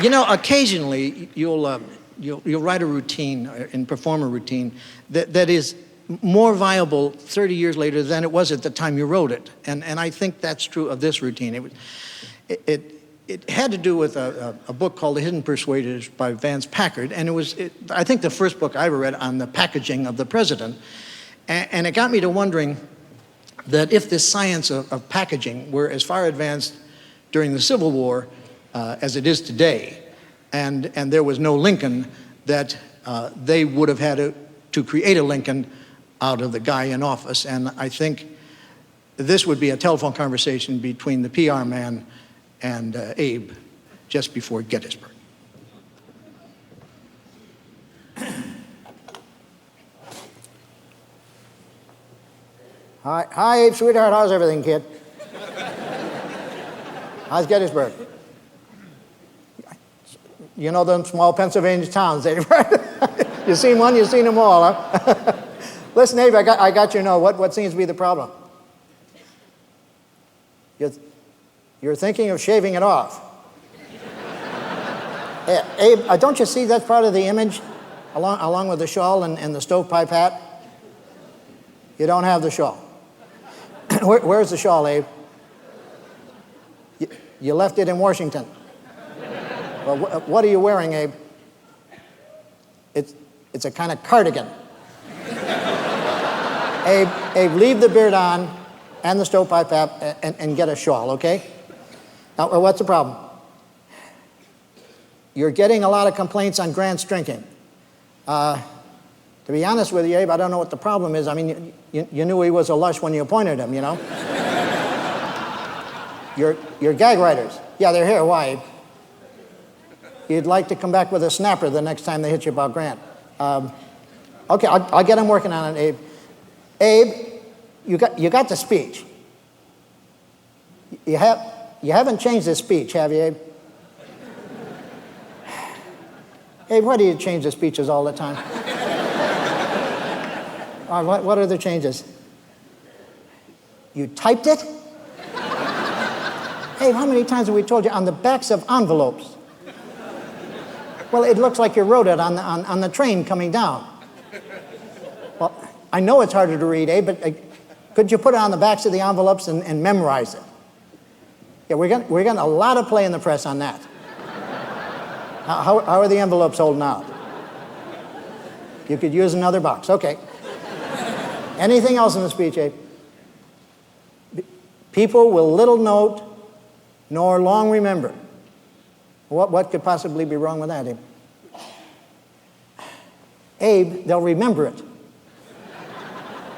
You know, occasionally you'll write a routine and perform a routine that is more viable 30 years later than it was at the time you wrote it. And I think that's true of this routine. It had to do with a book called The Hidden Persuaders by Vance Packard, and I think the first book I ever read on the packaging of the president. And it got me to wondering that if this science of packaging were as far advanced during the Civil War as it is today, and there was no Lincoln, that they would have had to create a Lincoln out of the guy in office. And I think this would be a telephone conversation between the PR man and Abe just before Gettysburg. Hi, Abe, sweetheart. How's everything, kid? How's Gettysburg? You know them small Pennsylvania towns, Abe, right? You seen one, you've seen them all, huh? Listen, Abe, I got you know what seems to be the problem. You're thinking of shaving it off. Hey, Abe, don't you see that's part of the image, along with the shawl and the stovepipe hat? You don't have the shawl. Where's the shawl, Abe? You left it in Washington. Well, what are you wearing, Abe? It's a kind of cardigan. Abe, leave the beard on and the stovepipe hat and get a shawl, okay? Now, what's the problem? You're getting a lot of complaints on Grant's drinking. To be honest with you, Abe, I don't know what the problem is. I mean, you knew he was a lush when you appointed him, you know? Your gag writers. Yeah, they're here. Why, Abe? You'd like to come back with a snapper the next time they hit you about Grant. Okay, I'll get him working on it, Abe. Abe, you got the speech. You haven't changed the speech, have you, Abe? Abe, why do you change the speeches all the time? What are the changes? You typed it? Abe, how many times have we told you on the backs of envelopes? Well, it looks like you wrote it on the train coming down. Well, I know it's harder to read, Abe, but could you put it on the backs of the envelopes and memorize it? Yeah, we're getting a lot of play in the press on that. How are the envelopes holding out? You could use another box. Okay. Anything else in the speech, Abe? People will little note nor long remember. What could possibly be wrong with that, Abe? Abe, they'll remember it.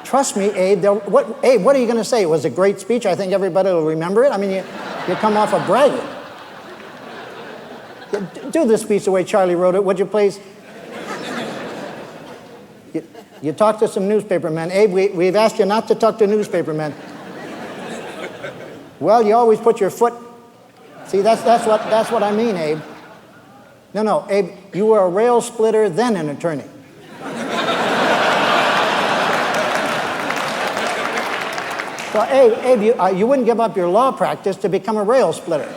Trust me, Abe. Abe, what are you going to say? It was a great speech. I think everybody will remember it. I mean, you come off a bragging. Do the speech the way Charlie wrote it, would you please? You talk to some newspapermen. Abe, we've asked you not to talk to newspapermen. Well, you always put your foot. See, that's what I mean, Abe. No, Abe, you were a rail splitter, then an attorney. So, Abe, you wouldn't give up your law practice to become a rail splitter.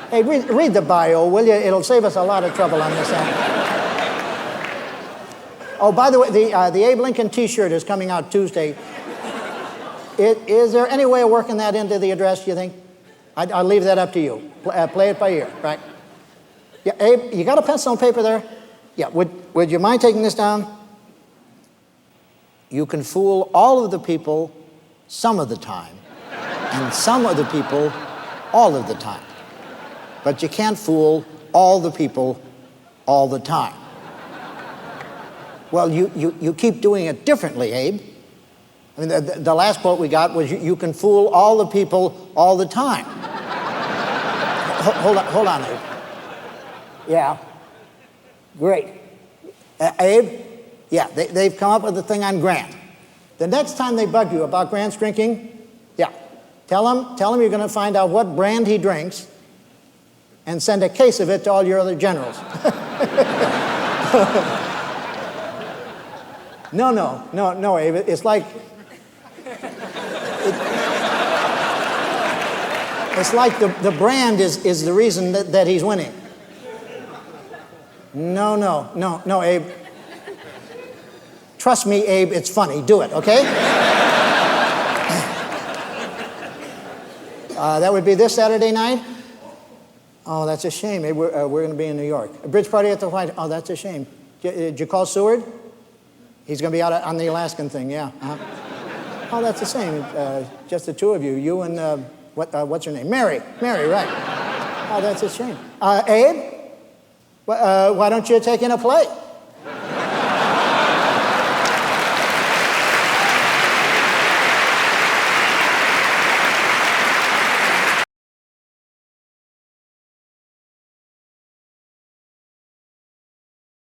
Hey, read the bio, will you? It'll save us a lot of trouble on this end. Oh, by the way, the Abe Lincoln T-shirt is coming out Tuesday. Is there any way of working that into the address, do you think? I'll leave that up to you. Play it by ear, right? Yeah, Abe, you got a pencil and paper there? Yeah, would you mind taking this down? You can fool all of the people some of the time, and some of the people all of the time. But you can't fool all the people all the time. Well, you keep doing it differently, Abe. I mean, the last quote we got was, you can fool all the people all the time. Hold on, Abe. Yeah. Great. Abe? Yeah, they've come up with a thing on Grant. The next time they bug you about Grant's drinking, yeah, tell him you're going to find out what brand he drinks and send a case of it to all your other generals. No, Abe. It's like... It's like the brand is the reason that he's winning. No, Abe. Trust me, Abe, it's funny. Do it, okay? That would be this Saturday night? Oh, that's a shame. Abe, we're going to be in New York. A bridge party at the White House. Oh, that's a shame. Did you call Seward? He's going to be out on the Alaskan thing, yeah. Oh, that's the same. Just the two of you. You and, what's her name? Mary, right. Oh, that's a shame. Abe, why don't you take in a play?